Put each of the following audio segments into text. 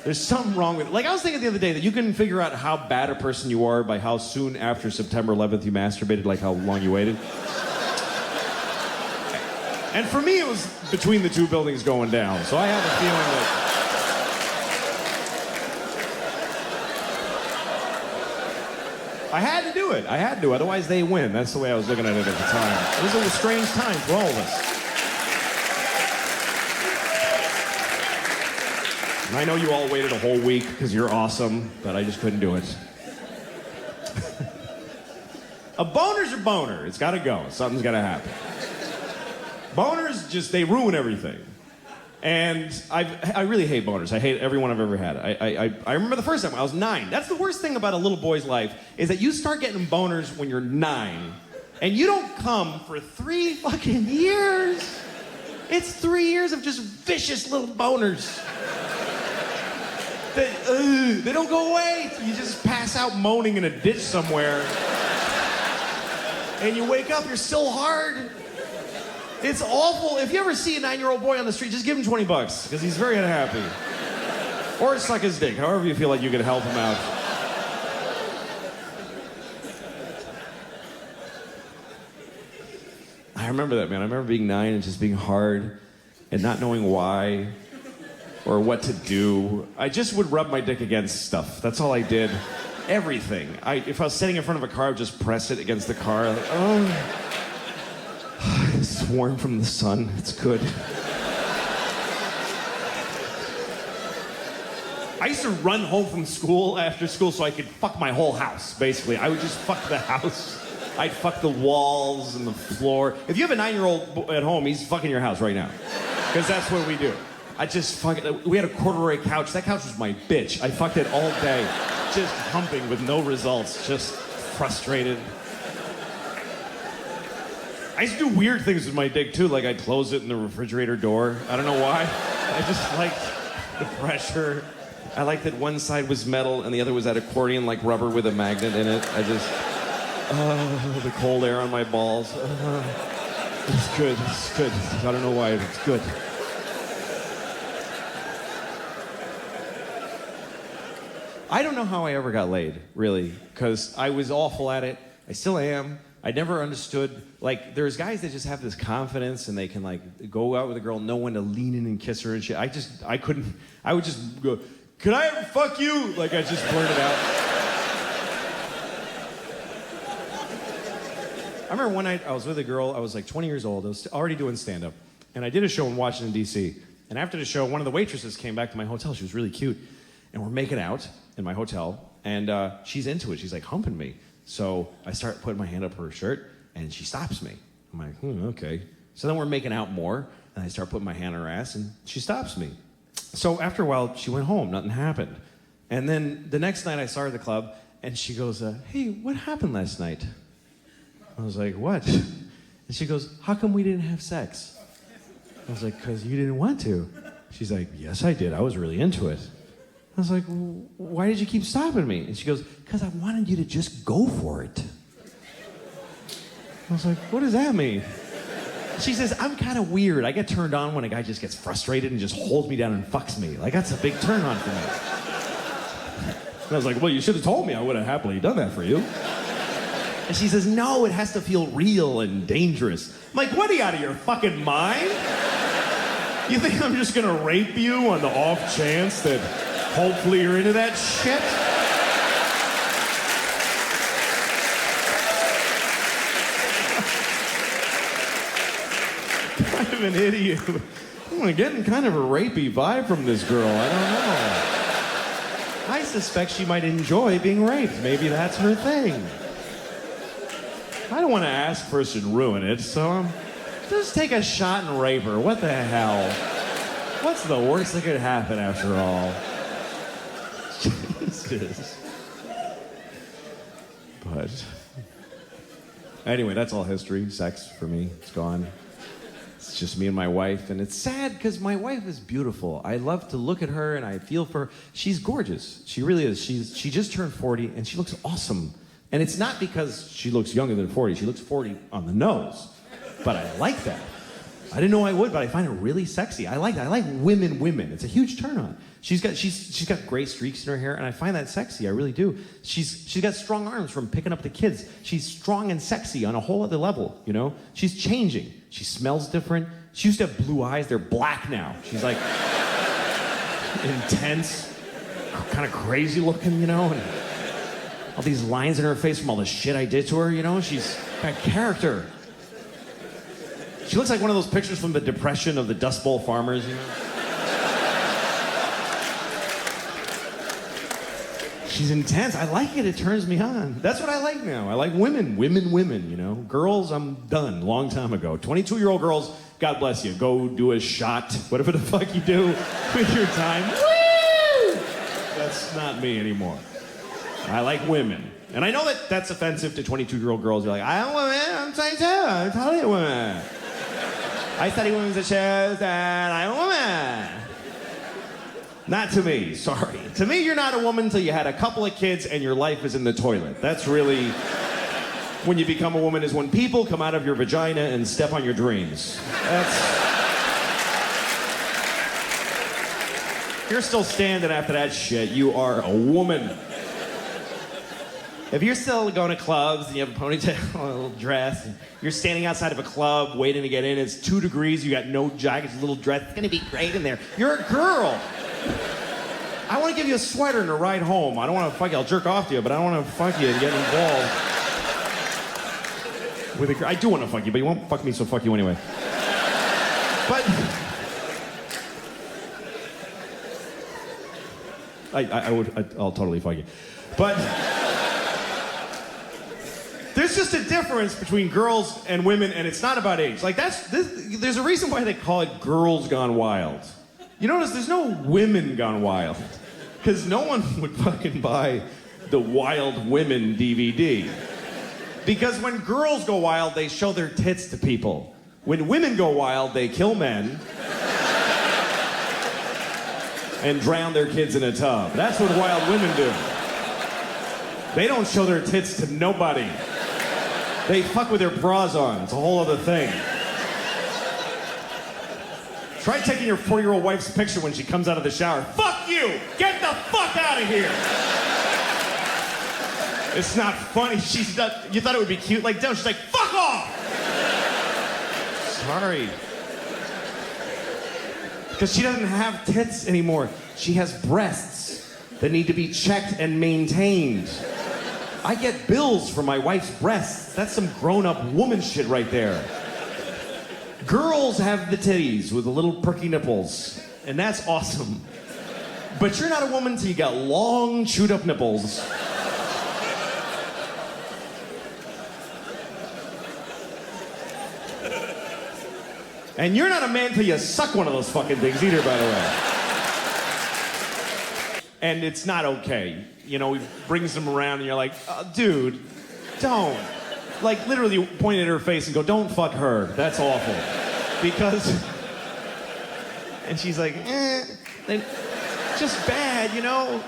There's something wrong with it. Like, I was thinking the other day that you can figure out how bad a person you are by how soon after September 11th you masturbated, like how long you waited. And for me, it was between the two buildings going down. So I have a feeling that I had to do it. I had to, otherwise they win. That's the way I was looking at it at the time. It was a strange time for all of us. And I know you all waited a whole week because you're awesome, but I just couldn't do it. A boner's a boner. It's got to go. Something's got to happen. Boners just, they ruin everything. And I really hate boners. I hate every one I've ever had. I remember the first time I was 9. That's the worst thing about a little boy's life, is that you start getting boners when you're 9, and you don't come for 3 fucking years. It's 3 years of just vicious little boners. They don't go away. You just pass out moaning in a ditch somewhere. And you wake up, you're still hard. It's awful. If you ever see a 9-year-old boy on the street, just give him $20, because he's very unhappy. Or suck his dick, however you feel like you can help him out. I remember that, man. I remember being 9 and just being hard and not knowing why or what to do. I just would rub my dick against stuff. That's all I did. Everything. If I was sitting in front of a car, I would just press it against the car. Like, oh, it's warm from the sun. It's good. I used to run home from school after school so I could fuck my whole house, basically. I would just fuck the house. I'd fuck the walls and the floor. If you have a 9-year-old at home, he's fucking your house right now. Because that's what we do. I just we had a corduroy couch. That couch was my bitch. I fucked it all day, just humping with no results, just frustrated. I used to do weird things with my dick too, like I'd close it in the refrigerator door. I don't know why. I just liked the pressure. I liked that one side was metal and the other was that accordion, like rubber with a magnet in it. I just, the cold air on my balls. It's good, it's good. I don't know why, it's good. I don't know how I ever got laid, really, because I was awful at it. I still am. I never understood, like, there's guys that just have this confidence and they can, like, go out with a girl, know when to lean in and kiss her and shit. I couldn't, I would just go, "Can I ever fuck you?" Like, I just blurted it out. I remember one night I was with a girl, I was like 20 years old, I was already doing stand-up, and I did a show in Washington, D.C., and after the show, one of the waitresses came back to my hotel. She was really cute, and we're making out in my hotel, and she's into it. She's like humping me. So I start putting my hand up her shirt, and she stops me. I'm like, okay. So then we're making out more, and I start putting my hand on her ass, and she stops me. So after a while, she went home. Nothing happened. And then the next night, I saw her at the club, and she goes, "Hey, what happened last night?" I was like, "What?" And she goes, "How come we didn't have sex?" I was like, "'Cause you didn't want to." She's like, "Yes, I did. I was really into it." I was like, "Why did you keep stopping me?" And she goes, "'Cause I wanted you to just go for it." I was like, "What does that mean?" She says, "I'm kind of weird. I get turned on when a guy just gets frustrated and just holds me down and fucks me. Like, that's a big turn on for me." And I was like, "Well, you should have told me. I would have happily done that for you." And she says, "No, it has to feel real and dangerous." I'm like, "What, are you out of your fucking mind? You think I'm just gonna rape you on the off chance that hopefully you're into that shit?" Kind of an idiot. I'm getting kind of a rapey vibe from this girl. I don't know. I suspect she might enjoy being raped. Maybe that's her thing. I don't want to ask first and ruin it, so just take a shot and rape her. What the hell? What's the worst that could happen after all? Jesus. But anyway, that's all history. Sex for me, it's gone. It's just me and my wife, and it's sad because my wife is beautiful. I love to look at her and I feel for her. She's gorgeous. She really is. She just turned 40 and she looks awesome. And it's not because she looks younger than 40. She looks 40 on the nose. But I like that. I didn't know I would, but I find it really sexy. I like that. I like women. It's a huge turn on. She's got gray streaks in her hair, and I find that sexy. I really do. She's got strong arms from picking up the kids. She's strong and sexy on a whole other level, you know? She's changing. She smells different. She used to have blue eyes. They're black now. She's like intense, kind of crazy looking, you know? And all these lines in her face from all the shit I did to her, you know? She's got character. She looks like one of those pictures from the Depression of the Dust Bowl farmers, you know? She's intense. I like it. It turns me on. That's what I like now. I like women, you know? Girls, I'm done. Long time ago. 22-year-old girls, God bless you. Go do a shot. Whatever the fuck you do with your time. Woo! That's not me anymore. I like women. And I know that that's offensive to 22-year-old girls. You're like, I'm a woman. I'm 22. I'm totally a woman. I study women's issues and I'm a woman. Not to me, sorry. To me, you're not a woman until you had a couple of kids and your life is in the toilet. That's really when you become a woman, is when people come out of your vagina and step on your dreams. You're still standing after that shit. You are a woman. If you're still going to clubs and you have a ponytail, a little dress, you're standing outside of a club waiting to get in, it's 2 degrees, you got no jacket, a little dress, it's gonna be great in there. You're a girl. I want to give you a sweater and a ride home. I don't want to fuck you. I'll jerk off to you, but I don't want to fuck you and get involved with a girl. I do want to fuck you, but you won't fuck me, so fuck you anyway. But I'll totally fuck you. But there's just a difference between girls and women, and it's not about age. Like there's a reason why they call it Girls Gone Wild. You notice there's no Women Gone Wild, because no one would fucking buy the Wild Women DVD. Because when girls go wild, they show their tits to people. When women go wild, they kill men and drown their kids in a tub. That's what wild women do. They don't show their tits to nobody. They fuck with their bras on. It's a whole other thing. Try taking your 4-year-old wife's picture when she comes out of the shower. Fuck you! Get the fuck out of here! It's not funny. She's not. You thought it would be cute? Like, no, she's like, fuck off! Sorry. Because she doesn't have tits anymore. She has breasts that need to be checked and maintained. I get bills for my wife's breasts. That's some grown-up woman shit right there. Girls have the titties with the little perky nipples, and that's awesome. But you're not a woman till you got long, chewed-up nipples. And you're not a man till you suck one of those fucking things either, by the way. And it's not okay. You know, he brings them around and you're like, dude, don't. Like, literally point at her face and go, don't fuck her. That's awful. Because... And she's like, just bad, you know?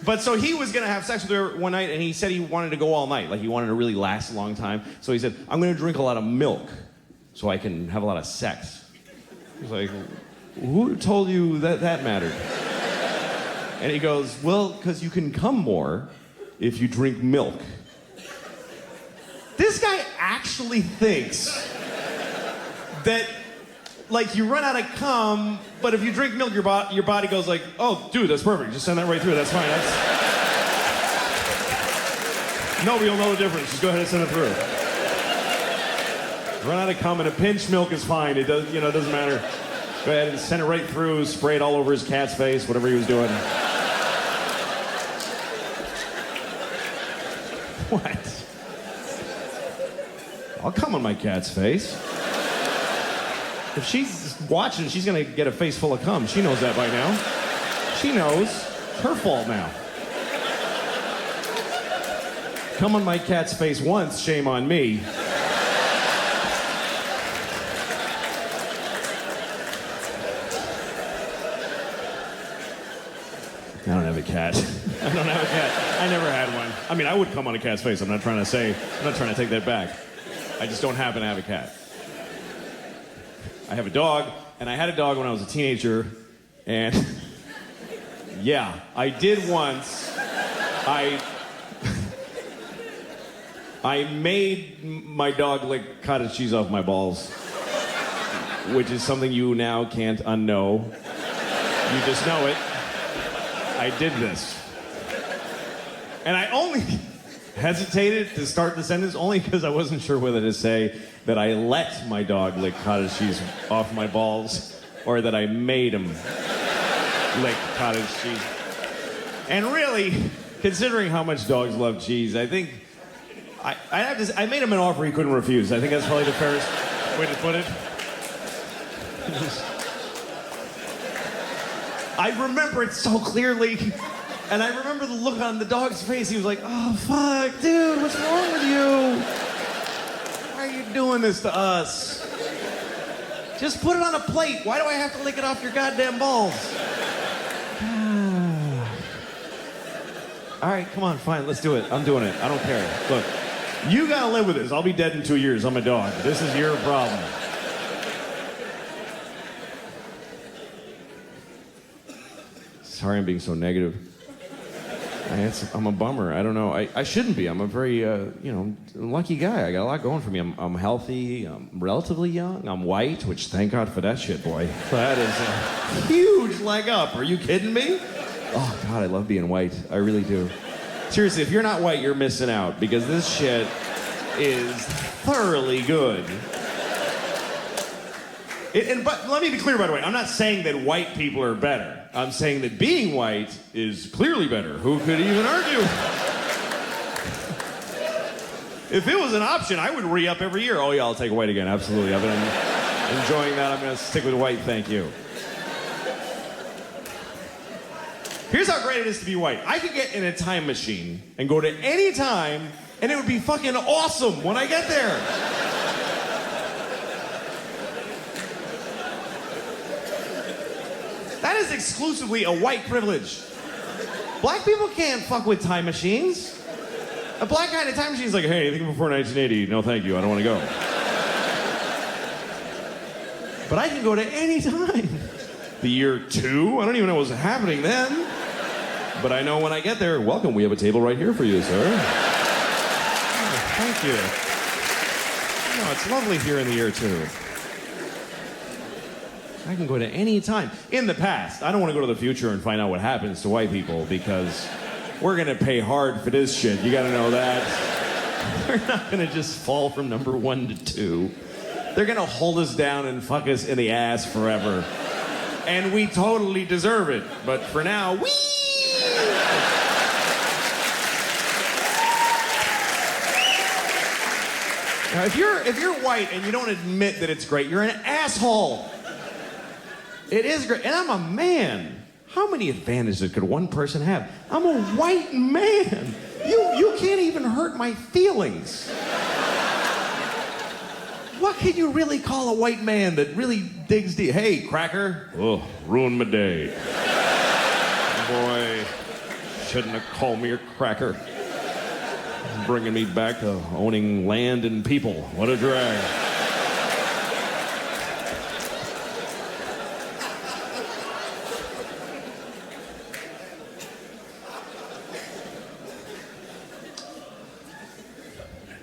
But so he was gonna have sex with her one night and he said he wanted to go all night. Like, he wanted to really last a long time. So he said, I'm gonna drink a lot of milk so I can have a lot of sex. He's like, who told you that that mattered? And he goes, well, because you can come more if you drink milk. This guy actually thinks that, like, you run out of cum, but if you drink milk, your body goes like, oh, dude, that's perfect. Just send that right through. That's fine. Nobody will know the difference. Just go ahead and send it through. Run out of cum and a pinch milk is fine. It does, you know, it doesn't matter. Go ahead and send it right through. Spray it all over his cat's face, whatever he was doing. What? I'll come on my cat's face. If she's watching, she's gonna get a face full of cum. She knows that by now. She knows. It's her fault now. Come on my cat's face once, shame on me. I don't have a cat. I don't have a cat. I never had one. I mean, I would come on a cat's face. I'm not trying to take that back. I just don't happen to have a cat. I have a dog, and I had a dog when I was a teenager, and yeah, I did once. I made my dog lick cottage cheese off my balls, which is something you now can't unknow. You just know it. I did this. And I only hesitated to start the sentence only because I wasn't sure whether to say that I let my dog lick cottage cheese off my balls or that I made him lick cottage cheese. And really, considering how much dogs love cheese, I think I made him an offer he couldn't refuse. I think that's probably the fairest way to put it. I remember it so clearly, and I remember the look on the dog's face. He was like, "Oh, fuck, dude, what's wrong with you? Why are you doing this to us? Just put it on a plate. Why do I have to lick it off your goddamn balls?" All right, come on, fine, let's do it. I'm doing it. I don't care. Look, you gotta live with this. I'll be dead in 2 years. I'm a dog. This is your problem. Sorry I'm being so negative. I'm a bummer. I don't know. I shouldn't be. I'm a very, lucky guy. I got a lot going for me. I'm healthy. I'm relatively young. I'm white, which thank God for that shit, boy. That is a huge leg up. Are you kidding me? Oh, God, I love being white. I really do. Seriously, if you're not white, you're missing out because this shit is thoroughly good. But let me be clear, by the way. I'm not saying that white people are better. I'm saying that being white is clearly better. Who could even argue? If it was an option, I would re-up every year. Oh, yeah, I'll take white again. Absolutely. I've been enjoying that. I'm going to stick with white. Thank you. Here's how great it is to be white. I could get in a time machine and go to any time, and it would be fucking awesome when I get there. That is exclusively a white privilege. Black people can't fuck with time machines. A black guy in a time machine is like, hey, anything before 1980? No, thank you. I don't want to go. But I can go to any time. The year 2? I don't even know what's happening then. But I know when I get there, welcome, we have a table right here for you, sir. Oh, thank you. No, it's lovely here in the year 2. I can go to any time. In the past, I don't want to go to the future and find out what happens to white people because we're going to pay hard for this shit. You got to know that. We're not going to just fall from number 1 to 2. They're going to hold us down and fuck us in the ass forever. And we totally deserve it. But for now, whee! Now, if you're white and you don't admit that it's great, you're an asshole. It is great. And I'm a man. How many advantages could one person have? I'm a white man. You can't even hurt my feelings. What can you really call a white man that really digs deep? Hey, cracker. Oh, ruined my day. Boy, shouldn't have called me a cracker. Bringing me back to owning land and people. What a drag.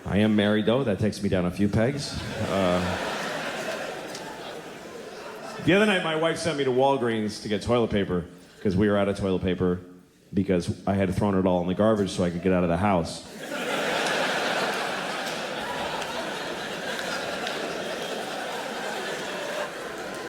I am married, though. That takes me down a few pegs. The other night, my wife sent me to Walgreens to get toilet paper because we were out of toilet paper because I had thrown it all in the garbage so I could get out of the house.